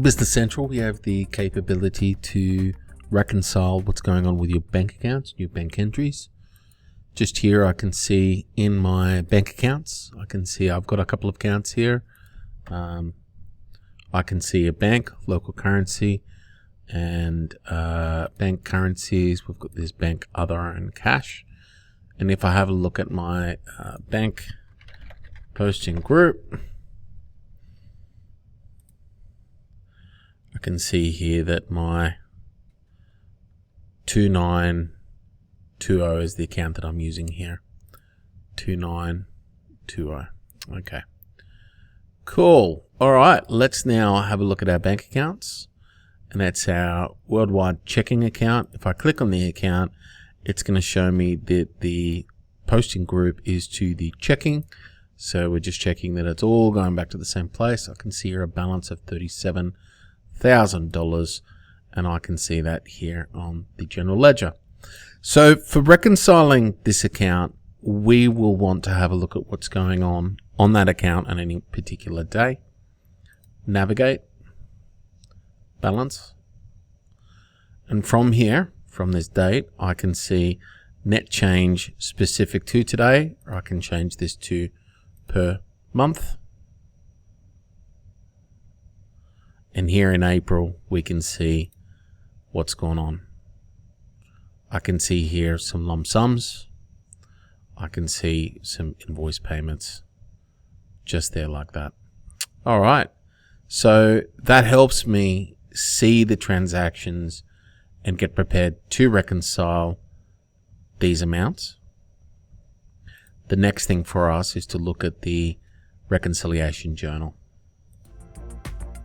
Business Central, we have the capability to reconcile what's going on with your bank accounts, your bank entries. Just here I can see in my bank accounts, I can see I've got a couple of accounts here. I can see a bank, local currency, and bank currencies. We've got this bank other and cash. And if I have a look at my bank posting group, I can see here that my 2920 is the account that I'm using here. 2920. Okay. Cool. All right. Let's now have a look at our bank accounts. And that's our worldwide checking account. If I click on the account, it's going to show me that the posting group is to the checking. So we're just checking that it's all going back to the same place. I can see here a balance of $37,000, and I can see that here on the general ledger. So for reconciling this account, we will want to have a look at what's going on that account on any particular day. Navigate, balance, and from here, from this date, I can see net change specific to today, or I can change this to per month. And here in April, we can see what's going on. I can see here some lump sums. I can see some invoice payments just there like that. All right. So that helps me see the transactions and get prepared to reconcile these amounts. The next thing for us is to look at the reconciliation journal.